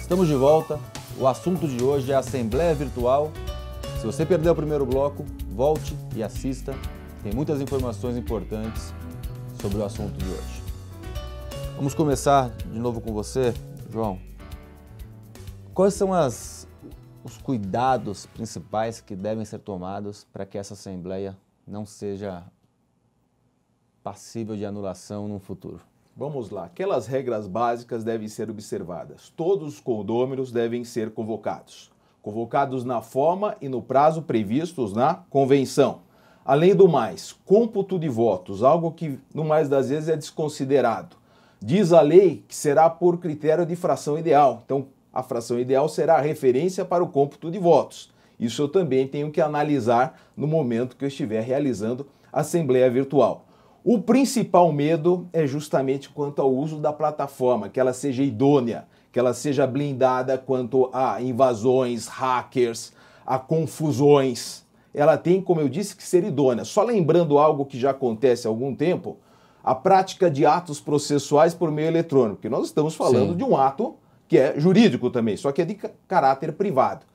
Estamos de volta. O assunto de hoje é a Assembleia Virtual. Se você perdeu o primeiro bloco, volte e assista. Tem muitas informações importantes sobre o assunto de hoje. Vamos começar de novo com você, João. Quais são os cuidados principais que devem ser tomados para que essa Assembleia não seja passível de anulação no futuro? Vamos lá. Aquelas regras básicas devem ser observadas. Todos os condôminos devem ser convocados. Convocados na forma e no prazo previstos na convenção. Além do mais, cômputo de votos, algo que, no mais das vezes, é desconsiderado. Diz a lei que será por critério de fração ideal. Então, a fração ideal será a referência para o cômputo de votos. Isso eu também tenho que analisar no momento que eu estiver realizando a Assembleia Virtual. O principal medo é justamente quanto ao uso da plataforma, que ela seja idônea, que ela seja blindada quanto a invasões, hackers, a confusões. Ela tem, como eu disse, que ser idônea. Só lembrando algo que já acontece há algum tempo, a prática de atos processuais por meio eletrônico, porque nós estamos falando de um ato que é jurídico também, só que é de caráter privado.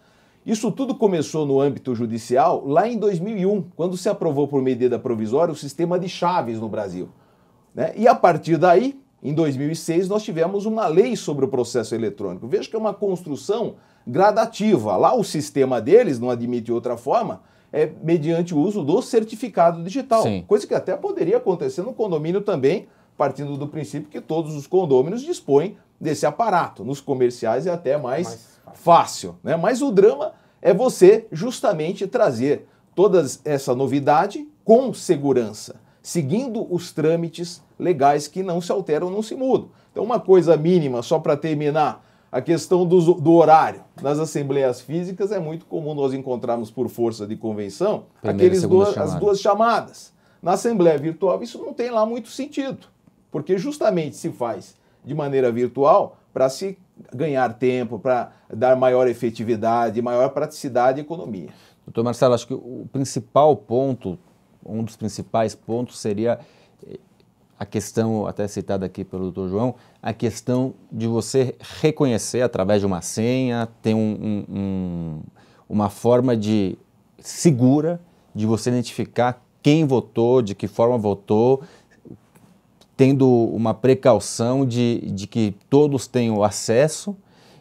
Isso tudo começou no âmbito judicial lá em 2001, quando se aprovou por medida provisória o sistema de chaves no Brasil, né? E a partir daí, em 2006, nós tivemos uma lei sobre o processo eletrônico. Veja que é uma construção gradativa. Lá o sistema deles, não admite outra forma, é mediante o uso do certificado digital. Sim. Coisa que até poderia acontecer no condomínio também, partindo do princípio que todos os condôminos dispõem desse aparato. Nos comerciais é até mais fácil, né? Mas o drama é você justamente trazer toda essa novidade com segurança, seguindo os trâmites legais que não se alteram, não se mudam. Então, uma coisa mínima, só para terminar, a questão do horário. Nas assembleias físicas é muito comum nós encontrarmos por força de convenção as duas chamadas. Na Assembleia Virtual isso não tem lá muito sentido, porque justamente se faz de maneira virtual para se ganhar tempo, para dar maior efetividade, maior praticidade e economia. Doutor Marcelo, acho que o principal ponto, um dos principais pontos seria a questão, até citada aqui pelo doutor João, a questão de você reconhecer através de uma senha, ter uma forma segura de você identificar quem votou, de que forma votou, tendo uma precaução de que todos tenham acesso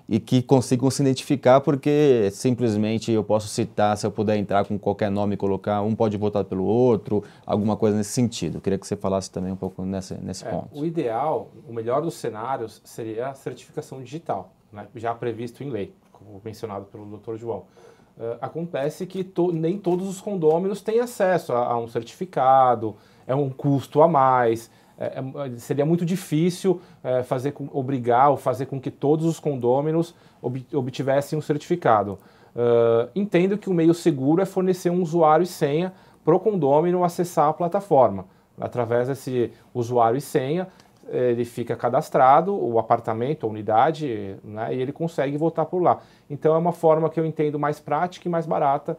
e que consigam se identificar, porque simplesmente eu posso citar, se eu puder entrar com qualquer nome e colocar, um pode votar pelo outro, alguma coisa nesse sentido. Eu queria que você falasse também um pouco nesse ponto. O ideal, o melhor dos cenários seria a certificação digital, né, já previsto em lei, como mencionado pelo Dr. João. Acontece que nem todos os condôminos têm acesso a um certificado, é um custo a mais. Seria muito difícil obrigar ou fazer com que todos os condôminos obtivessem um certificado. Entendo que o meio seguro é fornecer um usuário e senha para o condômino acessar a plataforma. Através desse usuário e senha, ele fica cadastrado, o apartamento, a unidade, né, e ele consegue votar por lá. Então é uma forma que eu entendo mais prática e mais barata.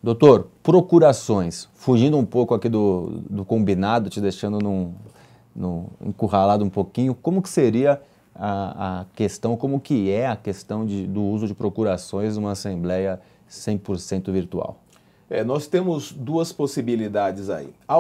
Doutor, procurações, fugindo um pouco aqui do combinado, te deixando encurralado um pouquinho, como que seria a questão, como que é a questão do uso de procurações numa Assembleia 100% virtual? Nós temos duas possibilidades aí. Há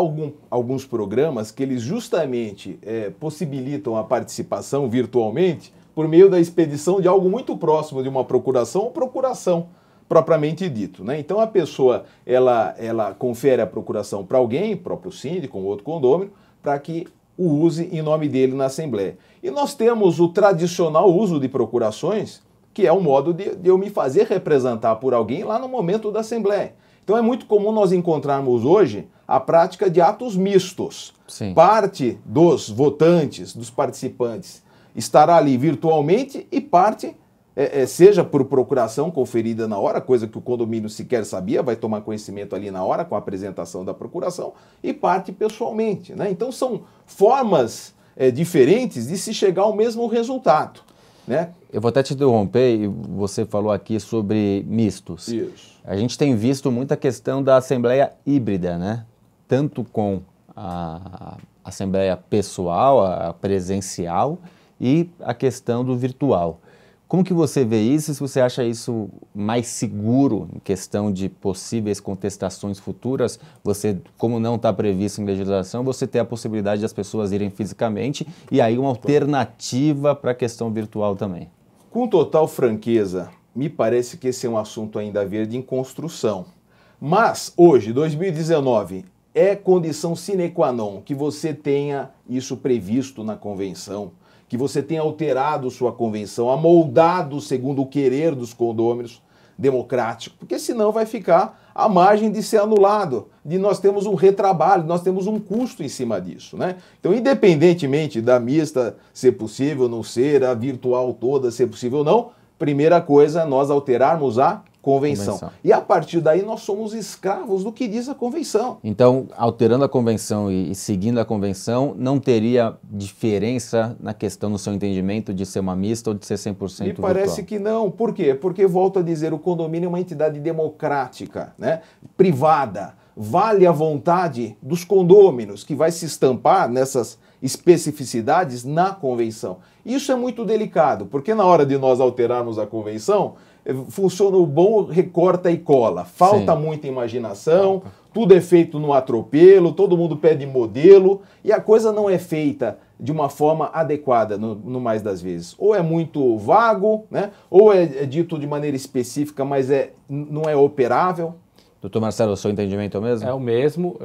alguns programas que eles justamente possibilitam a participação virtualmente por meio da expedição de algo muito próximo de uma procuração ou procuração propriamente dito, né? Então a pessoa ela confere a procuração para alguém, próprio síndico ou outro condômino, para que o use em nome dele na Assembleia. E nós temos o tradicional uso de procurações, que é um modo de eu me fazer representar por alguém lá no momento da Assembleia. Então é muito comum nós encontrarmos hoje a prática de atos mistos. Sim. Parte dos votantes, dos participantes, estará ali virtualmente e parte, seja por procuração conferida na hora, coisa que o condomínio sequer sabia, vai tomar conhecimento ali na hora com a apresentação da procuração, e parte pessoalmente, né? Então são formas diferentes de se chegar ao mesmo resultado, né? Eu vou até te interromper, e você falou aqui sobre mistos. Isso. A gente tem visto muita questão da Assembleia híbrida, né? Tanto com a Assembleia pessoal, a presencial, e a questão do virtual. Como que você vê isso e se você acha isso mais seguro em questão de possíveis contestações futuras? Você, como não está previsto em legislação, você tem a possibilidade de as pessoas irem fisicamente e aí uma alternativa para a questão virtual também. Com total franqueza, me parece que esse é um assunto ainda verde em construção. Mas hoje, 2019, é condição sine qua non que você tenha isso previsto na convenção, que você tenha alterado sua convenção, amoldado segundo o querer dos condôminos democráticos, porque senão vai ficar à margem de ser anulado, de nós temos um retrabalho, nós temos um custo em cima disso, né? Então, independentemente da mista ser possível ou não ser, a virtual toda ser possível ou não, primeira coisa, nós alterarmos a convenção. E a partir daí nós somos escravos do que diz a convenção. Então, alterando a convenção e seguindo a convenção, não teria diferença na questão, no seu entendimento, de ser uma mista ou de ser 100% virtual? Me parece que não. Por quê? Porque, volto a dizer, o condomínio é uma entidade democrática, né? Privada. Vale a vontade dos condôminos, que vai se estampar nessas especificidades na convenção. Isso é muito delicado, porque na hora de nós alterarmos a convenção, funciona o bom recorta e cola. Falta muita imaginação, tudo é feito no atropelo, todo mundo pede modelo e a coisa não é feita de uma forma adequada no mais das vezes. Ou é muito vago, né? Ou é dito de maneira específica, mas não é operável. Doutor Marcelo, o seu entendimento é o mesmo? É o mesmo,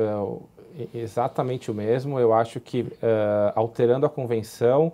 exatamente o mesmo. Eu acho que alterando a convenção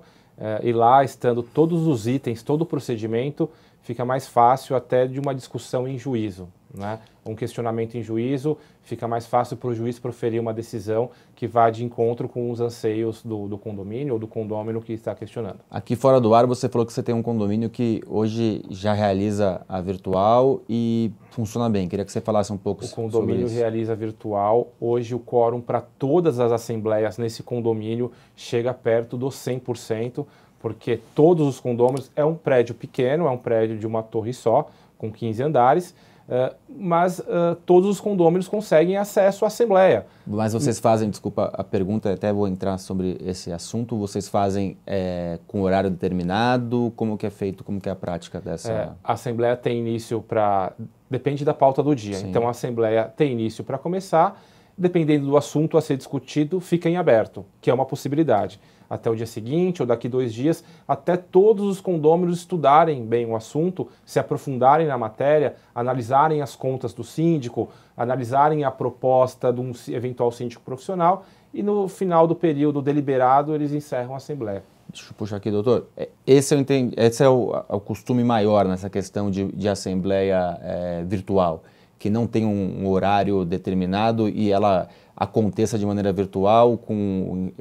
e lá estando todos os itens, todo o procedimento, fica mais fácil até de uma discussão em juízo, né? Um questionamento em juízo, fica mais fácil para o juiz proferir uma decisão que vá de encontro com os anseios do condomínio ou do condômino que está questionando. Aqui fora do ar você falou que você tem um condomínio que hoje já realiza a virtual e funciona bem. Queria que você falasse um pouco sobre isso. O condomínio realiza virtual. Hoje o quórum para todas as assembleias nesse condomínio chega perto dos 100%, porque todos os condôminos, é um prédio pequeno, é um prédio de uma torre só, com 15 andares, mas todos os condôminos conseguem acesso à assembleia. Mas vocês fazem, desculpa a pergunta, até vou entrar sobre esse assunto, vocês fazem com horário determinado? Como que é feito, como que é a prática dessa? A assembleia tem início depende da pauta do dia. Sim. Então a assembleia tem início para começar, dependendo do assunto a ser discutido, fica em aberto, que é uma possibilidade. Até o dia seguinte ou daqui 2 dias, até todos os condôminos estudarem bem o assunto, se aprofundarem na matéria, analisarem as contas do síndico, analisarem a proposta de um eventual síndico profissional e no final do período deliberado eles encerram a assembleia. Deixa eu puxar aqui, doutor. Esse é o costume maior nessa questão de assembleia virtual, que não tem um horário determinado e ela aconteça de maneira virtual com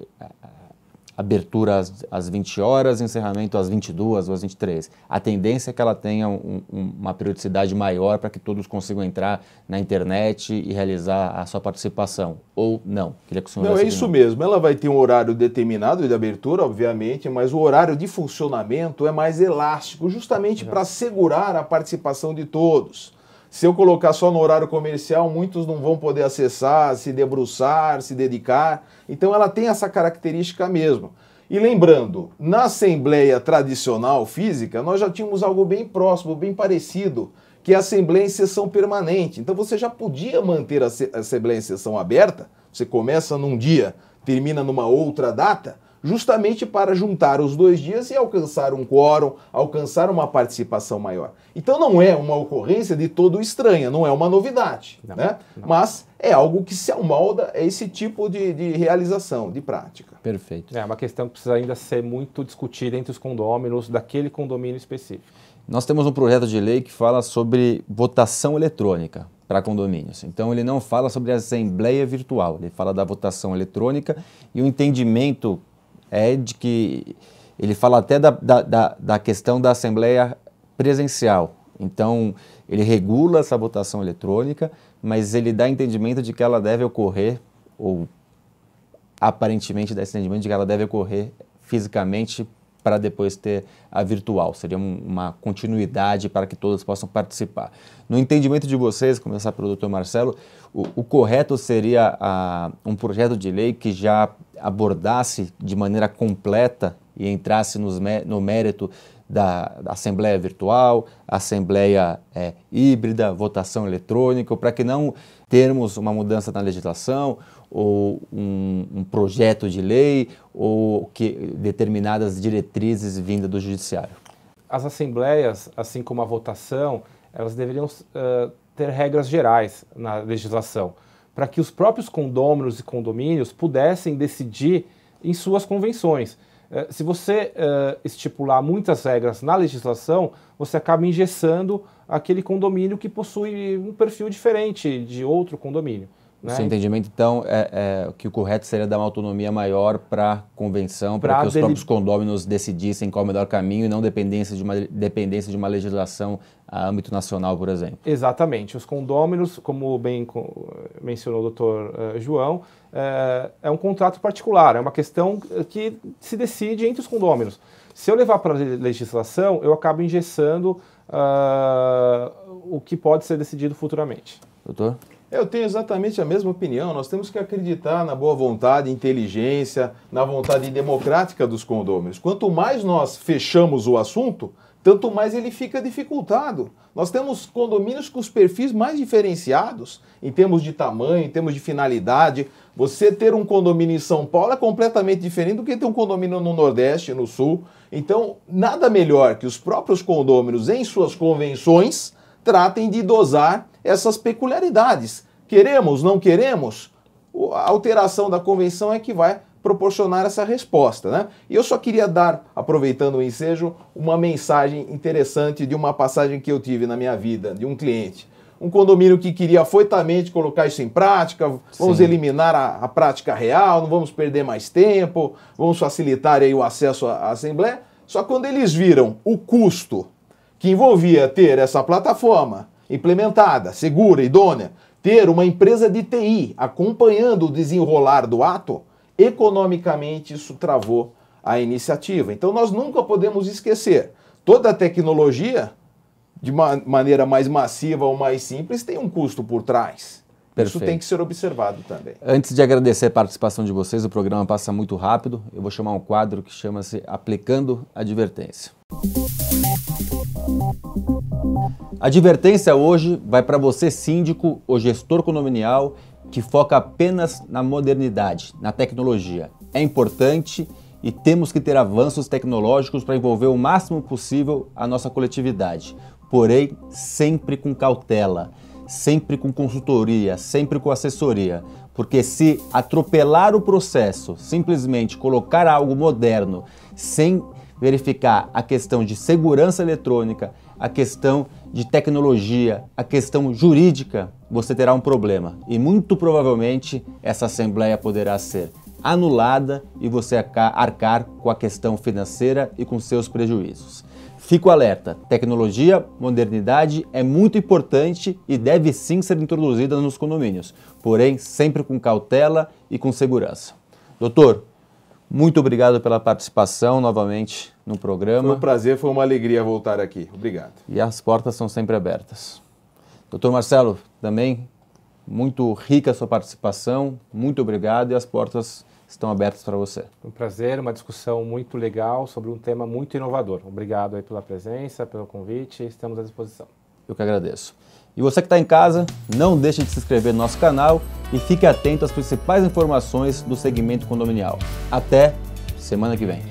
abertura às 20 horas, encerramento às 22 ou às 23. A tendência é que ela tenha uma periodicidade maior para que todos consigam entrar na internet e realizar a sua participação. Ou não? Queria que o senhor... Não, é isso mesmo. Ela vai ter um horário determinado de abertura, obviamente, mas o horário de funcionamento é mais elástico, justamente para assegurar a participação de todos. Se eu colocar só no horário comercial, muitos não vão poder acessar, se debruçar, se dedicar. Então ela tem essa característica mesmo. E lembrando, na assembleia tradicional física, nós já tínhamos algo bem próximo, bem parecido, que é a assembleia em sessão permanente. Então você já podia manter a assembleia em sessão aberta, você começa num dia, termina numa outra data, justamente para juntar os 2 dias e alcançar um quórum, alcançar uma participação maior. Então não é uma ocorrência de todo estranha, não é uma novidade, né? Mas é algo que se amolda a esse tipo de realização, de prática. Perfeito. É uma questão que precisa ainda ser muito discutida entre os condôminos daquele condomínio específico. Nós temos um projeto de lei que fala sobre votação eletrônica para condomínios. Então ele não fala sobre a assembleia virtual, ele fala da votação eletrônica e o entendimento é de que ele fala até da questão da assembleia presencial. Então, ele regula essa votação eletrônica, mas ele dá entendimento de que ela deve ocorrer, ou aparentemente dá entendimento de que ela deve ocorrer fisicamente para depois ter a virtual. Seria uma continuidade para que todos possam participar. No entendimento de vocês, começar pelo Dr. Marcelo, o correto seria um projeto de lei que já abordasse de maneira completa e entrasse no mérito da assembleia virtual, assembleia híbrida, votação eletrônica, para que não termos uma mudança na legislação ou um projeto de lei ou determinadas diretrizes vindas do judiciário. As assembleias, assim como a votação, elas deveriam ter regras gerais na legislação, para que os próprios condôminos e condomínios pudessem decidir em suas convenções. Se você estipular muitas regras na legislação, você acaba engessando aquele condomínio que possui um perfil diferente de outro condomínio. Né? Seu entendimento, então, que o correto seria dar uma autonomia maior para a convenção, para que os próprios condôminos decidissem qual é o melhor caminho e não dependência de uma legislação a âmbito nacional, por exemplo. Exatamente. Os condôminos, como bem mencionou o doutor João, é um contrato particular, é uma questão que se decide entre os condôminos. Se eu levar para a legislação, eu acabo engessando o que pode ser decidido futuramente. Doutor? Eu tenho exatamente a mesma opinião. Nós temos que acreditar na boa vontade, inteligência, na vontade democrática dos condôminos. Quanto mais nós fechamos o assunto, tanto mais ele fica dificultado. Nós temos condomínios com os perfis mais diferenciados, em termos de tamanho, em termos de finalidade. Você ter um condomínio em São Paulo é completamente diferente do que ter um condomínio no Nordeste, no Sul. Então, nada melhor que os próprios condôminos, em suas convenções, tratem de dosar essas peculiaridades. Queremos, não queremos? A alteração da convenção é que vai proporcionar essa resposta, né? E eu só queria dar, aproveitando o ensejo, uma mensagem interessante de uma passagem que eu tive na minha vida, de um cliente. Um condomínio que queria afoitamente colocar isso em prática, vamos eliminar a prática real, não vamos perder mais tempo, vamos facilitar aí o acesso à Assembleia. Só que quando eles viram o custo que envolvia ter essa plataforma implementada, segura, idônea, ter uma empresa de TI acompanhando o desenrolar do ato, economicamente isso travou a iniciativa. Então nós nunca podemos esquecer, toda a tecnologia, de maneira mais massiva ou mais simples, tem um custo por trás. Perfeito. Isso tem que ser observado também. Antes de agradecer a participação de vocês, o programa passa muito rápido, eu vou chamar um quadro que chama-se Aplicando Advertência. A advertência hoje vai para você, síndico ou gestor condominial, que foca apenas na modernidade, na tecnologia. É importante e temos que ter avanços tecnológicos para envolver o máximo possível a nossa coletividade, porém sempre com cautela, sempre com consultoria, sempre com assessoria, porque se atropelar o processo, simplesmente colocar algo moderno sem verificar a questão de segurança eletrônica, a questão de tecnologia, a questão jurídica, você terá um problema. E muito provavelmente essa assembleia poderá ser anulada e você arcar com a questão financeira e com seus prejuízos. Fico alerta, tecnologia, modernidade é muito importante e deve sim ser introduzida nos condomínios, porém sempre com cautela e com segurança. Doutor, muito obrigado pela participação novamente no programa. Foi um prazer, foi uma alegria voltar aqui. Obrigado. E as portas são sempre abertas. Doutor Marcelo, também muito rica a sua participação, muito obrigado e as portas estão abertas para você. Um prazer, uma discussão muito legal sobre um tema muito inovador. Obrigado aí pela presença, pelo convite, estamos à disposição. Eu que agradeço. E você que está em casa, não deixe de se inscrever no nosso canal e fique atento às principais informações do segmento condominial. Até semana que vem.